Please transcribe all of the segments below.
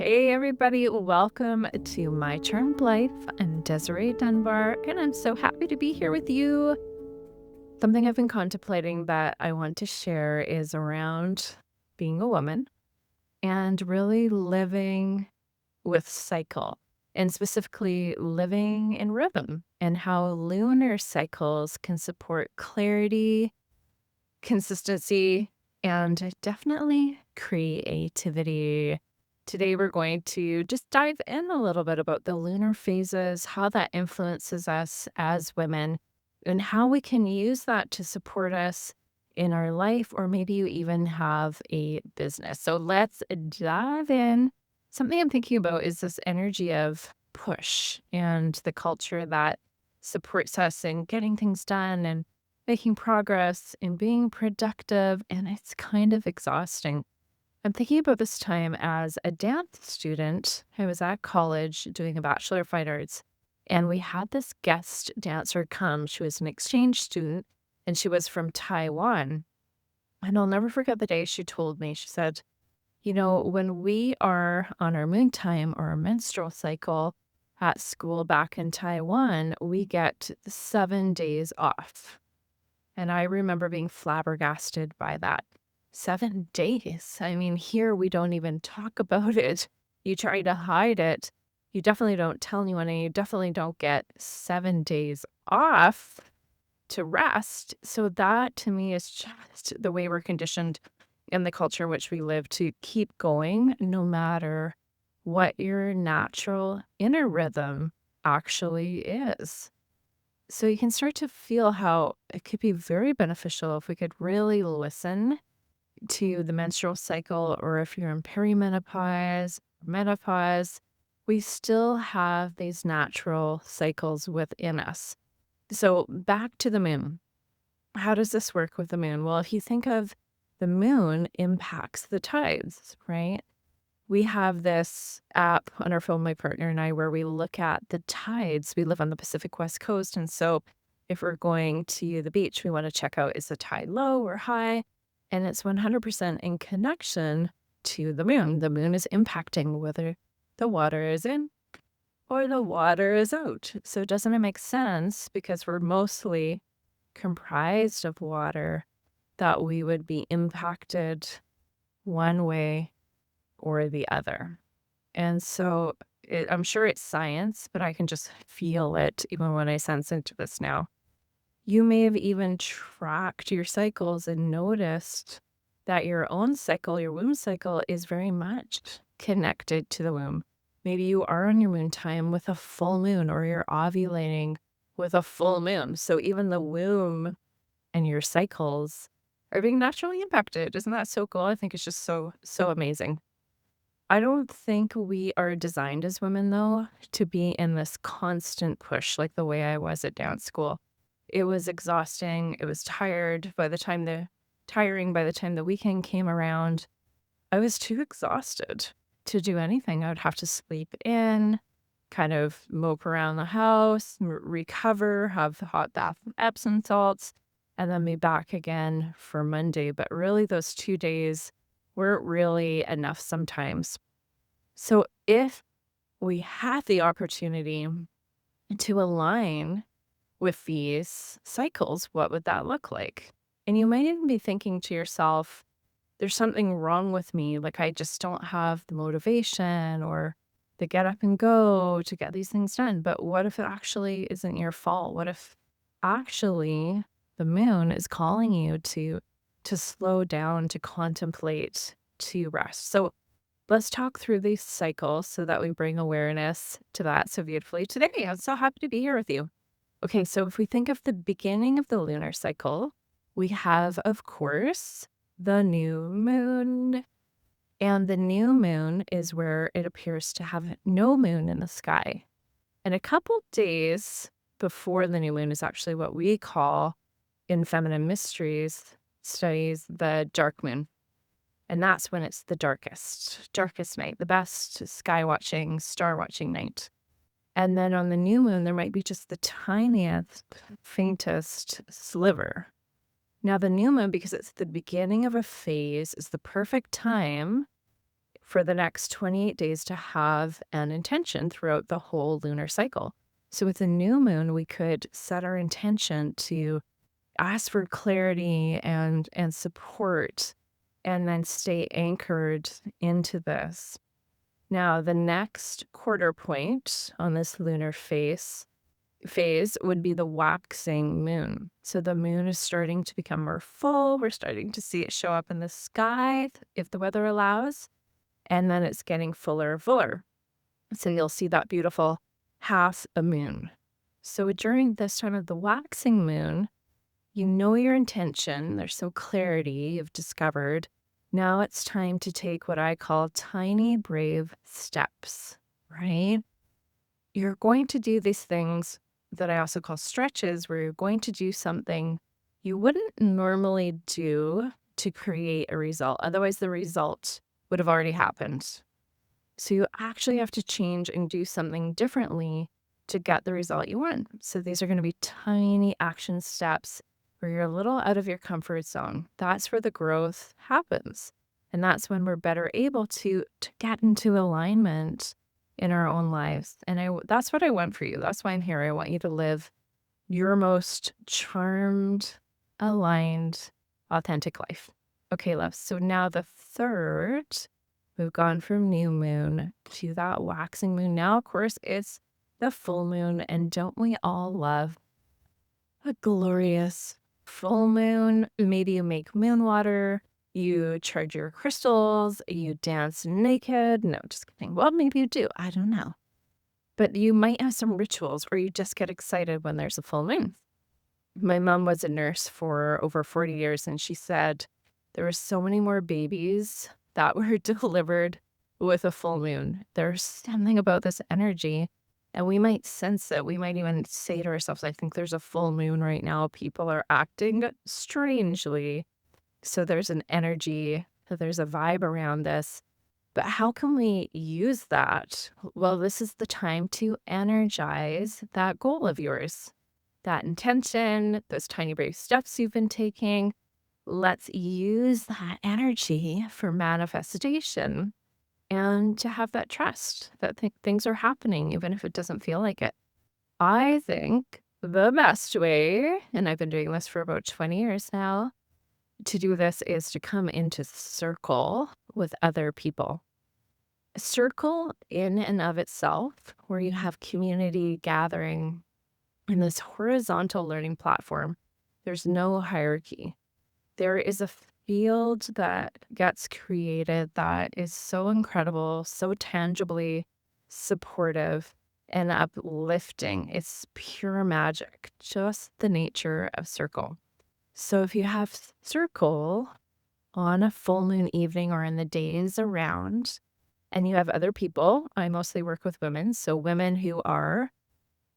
Hey, everybody, welcome to My Charmed Life. I'm Desiree Dunbar, and I'm so happy to be here with you. Something I've been contemplating that I want to share is around being a woman and really living with cycle, and specifically living in rhythm, and how lunar cycles can support clarity, consistency, and definitely creativity. Today, we're going to just dive in a little bit about the lunar phases, how that influences us as women, and how we can use that to support us in our life, or maybe you even have a business. So let's dive in. Something I'm thinking about is this energy of push and the culture that supports us in getting things done and making progress and being productive, and it's kind of exhausting. I'm thinking about this time as a dance student. I was at college doing a Bachelor of Fine Arts, and we had this guest dancer come. She was an exchange student, and she was from Taiwan. And I'll never forget the day she told me, she said, when we are on our moon time or our menstrual cycle at school back in Taiwan, we get 7 days off. And I remember being flabbergasted by that. 7 days. I mean, here we don't even talk about it. You try to hide it. You definitely don't tell anyone, and you definitely don't get 7 days off to rest. So that to me is just the way we're conditioned in the culture in which we live to keep going no matter what your natural inner rhythm actually is. So you can start to feel how it could be very beneficial if we could really listen to the menstrual cycle, or if you're in perimenopause, menopause, we still have these natural cycles within us. So back to the moon. How does this work with the moon? Well, if you think of the moon impacts the tides, right? We have this app on our phone, my partner and I, where we look at the tides. We live on the Pacific West Coast. And so if we're going to the beach, we want to check out, is the tide low or high? And it's 100% in connection to the moon. The moon is impacting whether the water is in or the water is out. So doesn't it make sense, because we're mostly comprised of water, that we would be impacted one way or the other? And so I'm sure it's science, but I can just feel it even when I sense into this now. You may have even tracked your cycles and noticed that your own cycle, your womb cycle, is very much connected to the womb. Maybe you are on your moon time with a full moon, or you're ovulating with a full moon. So even the womb and your cycles are being naturally impacted. Isn't that so cool? I think it's just so amazing. I don't think we are designed as women, though, to be in this constant push like the way I was at dance school. It was exhausting. It was tiring by the time the weekend came around. I was too exhausted to do anything. I would have to sleep in, kind of mope around the house, recover, have the hot bath with Epsom salts, and then be back again for Monday. But really, those 2 days weren't really enough sometimes. So if we had the opportunity to align with these cycles, what would that look like? And you might even be thinking to yourself, there's something wrong with me. Like, I just don't have the motivation or the get up and go to get these things done. But what if it actually isn't your fault? What if actually the moon is calling you to slow down, to contemplate, to rest? So let's talk through these cycles so that we bring awareness to that so beautifully today. I'm so happy to be here with you. Okay, so if we think of the beginning of the lunar cycle, we have, of course, the new moon. And the new moon is where it appears to have no moon in the sky. And a couple days before the new moon is actually what we call, in feminine mysteries studies, the dark moon. And that's when it's the darkest night, the best sky watching, star watching night. And then on the new moon, there might be just the tiniest, faintest sliver. Now, the new moon, because it's the beginning of a phase, is the perfect time for the next 28 days to have an intention throughout the whole lunar cycle. So with the new moon, we could set our intention to ask for clarity and support, and then stay anchored into this. Now, the next quarter point on this lunar phase would be the waxing moon. So the moon is starting to become more full. We're starting to see it show up in the sky if the weather allows, and then it's getting fuller and fuller. So you'll see that beautiful half a moon. So during this time of the waxing moon, you know your intention. There's some clarity you've discovered. Now it's time to take what I call tiny, brave steps, right? You're going to do these things that I also call stretches, where you're going to do something you wouldn't normally do to create a result. Otherwise, the result would have already happened. So you actually have to change and do something differently to get the result you want. So these are going to be tiny action steps where you're a little out of your comfort zone. That's where the growth happens. And that's when we're better able to get into alignment in our own lives. And that's what I want for you. That's why I'm here. I want you to live your most charmed, aligned, authentic life. Okay, love. So now the third, we've gone from new moon to that waxing moon. Now, of course, it's the full moon. And don't we all love a glorious full moon? Maybe you make moon water, you charge your crystals, you dance naked. No, just kidding. Well, maybe you do. I don't know. But you might have some rituals where you just get excited when there's a full moon. My mom was a nurse for over 40 years, and she said there were so many more babies that were delivered with a full moon. There's something about this energy, and we might sense it. We might even say to ourselves, I think there's a full moon right now. People are acting strangely. So there's an energy, there's a vibe around this. But how can we use that? Well, this is the time to energize that goal of yours, that intention, those tiny brave steps you've been taking. Let's use that energy for manifestation and to have that trust that things are happening, even if it doesn't feel like it. I think the best way, and I've been doing this for about 20 years now, to do this is to come into circle with other people. A circle in and of itself, where you have community gathering in this horizontal learning platform, there's no hierarchy. There is a field that gets created that is so incredible, so tangibly supportive and uplifting. It's pure magic, just the nature of circle. So if you have circle on a full moon evening or in the days around, and you have other people, I mostly work with women, so women who are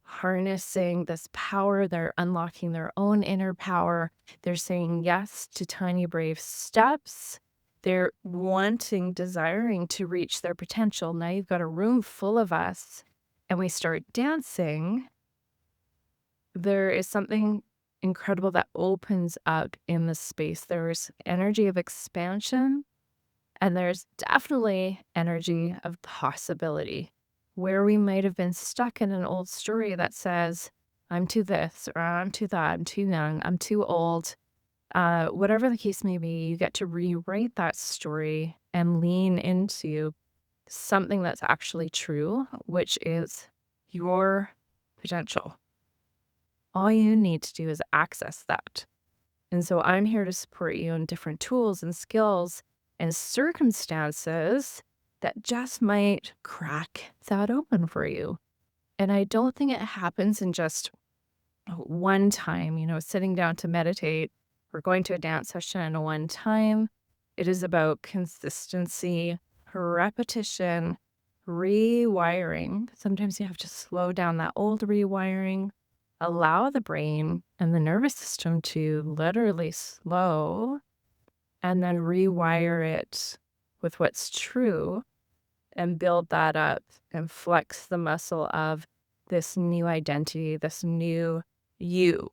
harnessing this power, they're unlocking their own inner power, they're saying yes to tiny brave steps, they're desiring to reach their potential. Now you've got a room full of us and we start dancing. There is something incredible that opens up in the space. There's energy of expansion, and there's definitely energy of possibility, where we might have been stuck in an old story that says, I'm too this, or I'm too that, I'm too young, I'm too old. Whatever the case may be, you get to rewrite that story and lean into something that's actually true, which is your potential. All you need to do is access that. And so I'm here to support you in different tools and skills and circumstances that just might crack that open for you. And I don't think it happens in just one time, sitting down to meditate or going to a dance session in a one time. It is about consistency, repetition, rewiring. Sometimes you have to slow down that old rewiring, allow the brain and the nervous system to literally slow, and then rewire it with what's true and build that up and flex the muscle of this new identity, this new you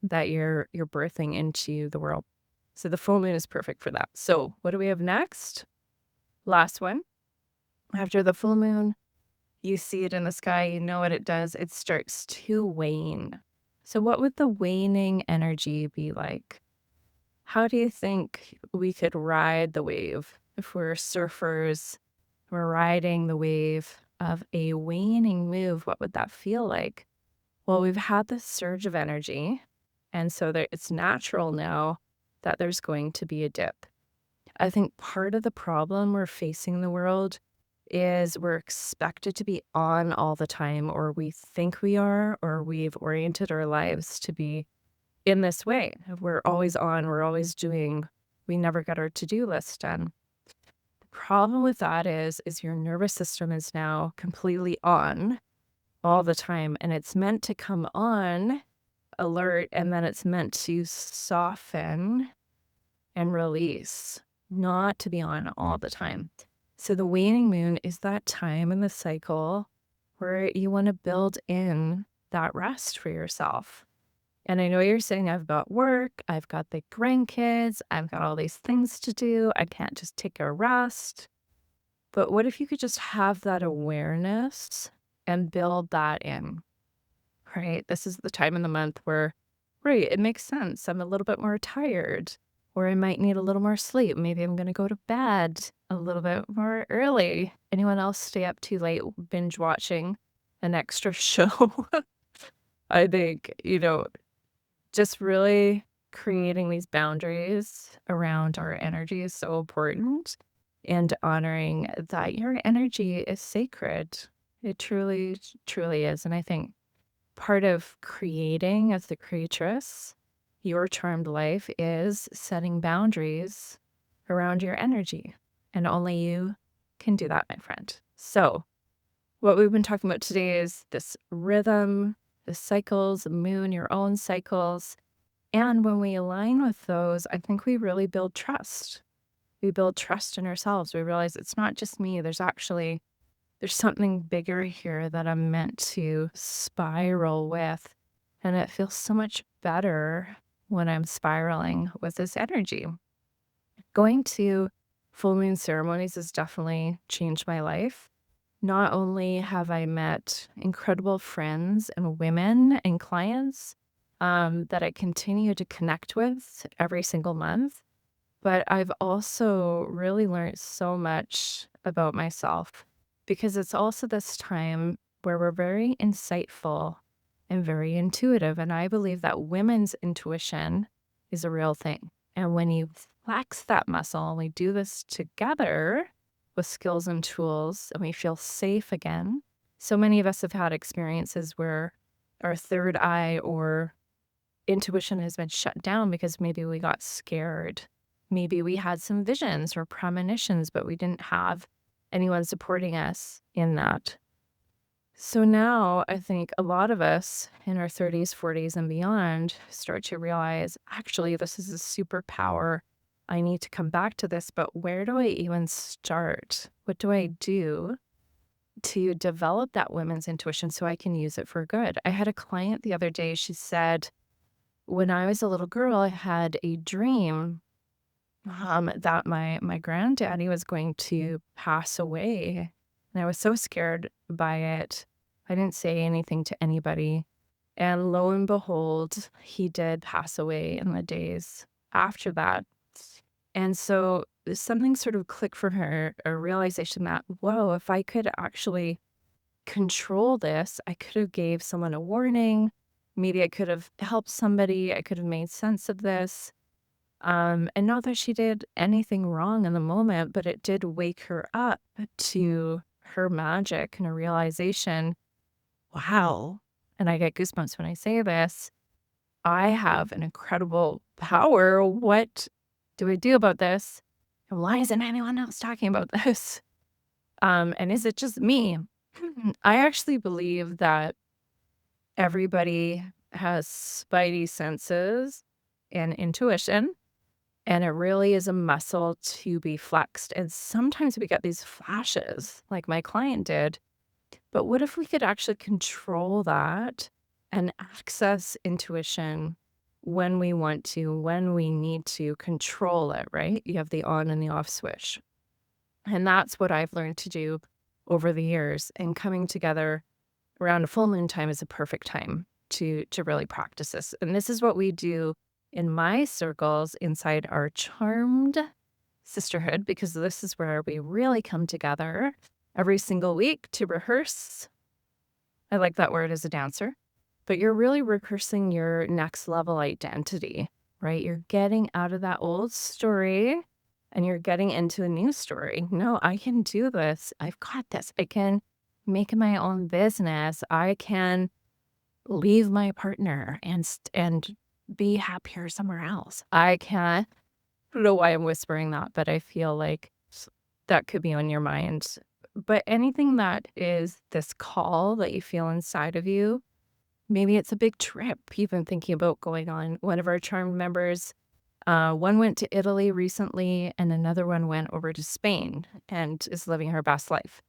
that you're birthing into the world. So the full moon is perfect for that. So what do we have next? Last one. After the full moon, you see it in the sky, you know what it does. It starts to wane. So, what would the waning energy be like? How do you think we could ride the wave if we're surfers? We're riding the wave of a waning move. What would that feel like? Well, we've had this surge of energy, and so it's natural now that there's going to be a dip. I think part of the problem we're facing in the world is we're expected to be on all the time, or we think we are, or we've oriented our lives to be in this way. We're always on, we're always doing, we never get our to-do list done. The problem with that is your nervous system is now completely on all the time, and it's meant to come on alert, and then it's meant to soften and release, not to be on all the time. So the waning moon is that time in the cycle where you want to build in that rest for yourself. And I know you're saying, I've got work, I've got the grandkids, I've got all these things to do, I can't just take a rest. But what if you could just have that awareness and build that in, right? This is the time in the month where, right, it makes sense. I'm a little bit more tired, or I might need a little more sleep. Maybe I'm going to go to bed a little bit more early. Anyone else stay up too late binge watching an extra show? I think, just really creating these boundaries around our energy is so important, and honoring that your energy is sacred. It truly, truly is. And I think part of creating as the creatress your charmed life is setting boundaries around your energy. And only you can do that, my friend. So, what we've been talking about today is this rhythm, the cycles, the moon, your own cycles. And when we align with those, I think we really build trust. We build trust in ourselves. We realize it's not just me. There's something bigger here that I'm meant to spiral with. And it feels so much better when I'm spiraling with this energy. Going to full moon ceremonies has definitely changed my life. Not only have I met incredible friends and women and clients that I continue to connect with every single month, but I've also really learned so much about myself, because it's also this time where we're very insightful and very intuitive. And I believe that women's intuition is a real thing. And when you flex that muscle, and we do this together with skills and tools, and we feel safe again. So many of us have had experiences where our third eye or intuition has been shut down because maybe we got scared. Maybe we had some visions or premonitions, but we didn't have anyone supporting us in that. So now I think a lot of us in our 30s, 40s, and beyond start to realize, actually, this is a superpower. I need to come back to this, but where do I even start? What do I do to develop that women's intuition so I can use it for good? I had a client the other day. She said, when I was a little girl, I had a dream that my granddaddy was going to pass away. And I was so scared by it. I didn't say anything to anybody. And lo and behold, he did pass away in the days after that. And so something sort of clicked for her, a realization that, whoa, if I could actually control this, I could have gave someone a warning. Maybe I could have helped somebody. I could have made sense of this. And not that she did anything wrong in the moment, but it did wake her up to her magic and a realization, wow. And I get goosebumps when I say this. I have an incredible power. What do I do about this? And why isn't anyone else talking about this? And is it just me? I actually believe that everybody has spidey senses and intuition, and it really is a muscle to be flexed. And sometimes we get these flashes like my client did. But what if we could actually control that and access intuition when we want to, when we need to control it, right? You have the on and the off switch. And that's what I've learned to do over the years, and coming together around a full moon time is a perfect time to really practice this. And this is what we do in my circles inside our Charmed sisterhood, because this is where we really come together every single week to rehearse. I like that word as a dancer, but you're really rehearsing your next level identity, right? You're getting out of that old story and you're getting into a new story. No, I can do this. I've got this. I can make my own business. I can leave my partner and be happier somewhere else. I don't know why I'm whispering that, but I feel like that could be on your mind. But anything that is this call that you feel inside of you, maybe it's a big trip you've been thinking about going on. One of our Charmed members, one went to Italy recently, and another one went over to Spain and is living her best life.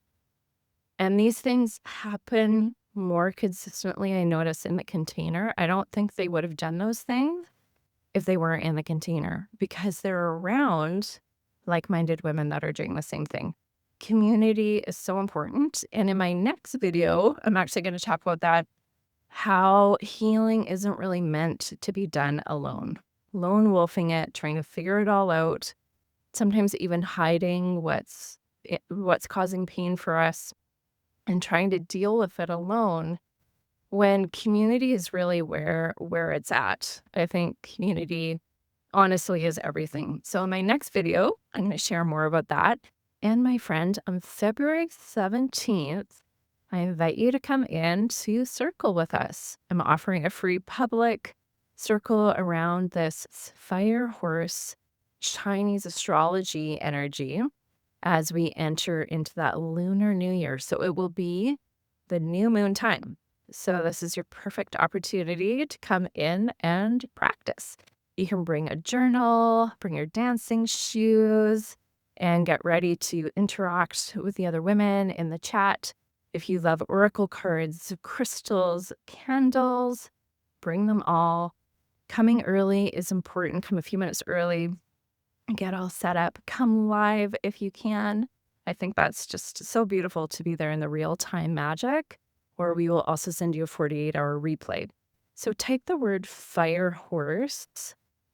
And these things happen more consistently, I notice, in the container. I don't think they would have done those things if they weren't in the container, because they're around like-minded women that are doing the same thing. Community is so important. And in my next video, I'm actually going to talk about that, how healing isn't really meant to be done alone. Lone wolfing it, trying to figure it all out, sometimes even hiding what's causing pain for us and trying to deal with it alone, when community is really where it's at. I think community honestly is everything. So in my next video, I'm going to share more about that. And my friend, on February 17th, I invite you to come in to circle with us. I'm offering a free public circle around this fire horse Chinese astrology energy as we enter into that lunar new year. So it will be the new moon time. So this is your perfect opportunity to come in and practice. You can bring a journal, bring your dancing shoes, and get ready to interact with the other women in the chat. If you love oracle cards, crystals, candles, bring them all. Coming early is important. Come a few minutes early, get all set up. Come live if you can. I think that's just so beautiful to be there in the real-time magic, or we will also send you a 48-hour replay. So type the word fire horse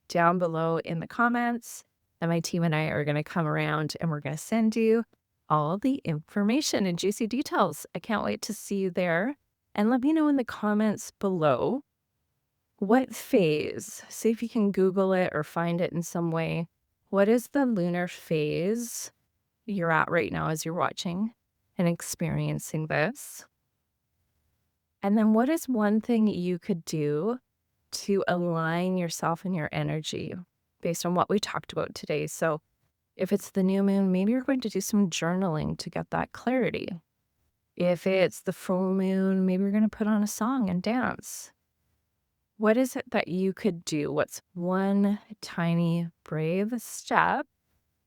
down below in the comments, and my team and I are going to come around and we're going to send you all the information and juicy details. I can't wait to see you there. And let me know in the comments below what phase, see if you can Google it or find it in some way. What is the lunar phase you're at right now as you're watching and experiencing this? And then what is one thing you could do to align yourself and your energy based on what we talked about today? So if it's the new moon, maybe you're going to do some journaling to get that clarity. If it's the full moon, maybe you're going to put on a song and dance. What is it that you could do? What's one tiny brave step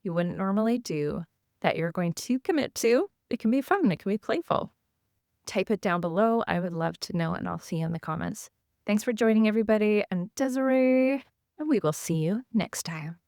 you wouldn't normally do that you're going to commit to? It can be fun. It can be playful. Type it down below. I would love to know, and I'll see you in the comments. Thanks for joining, everybody. I'm Desiree, and we will see you next time.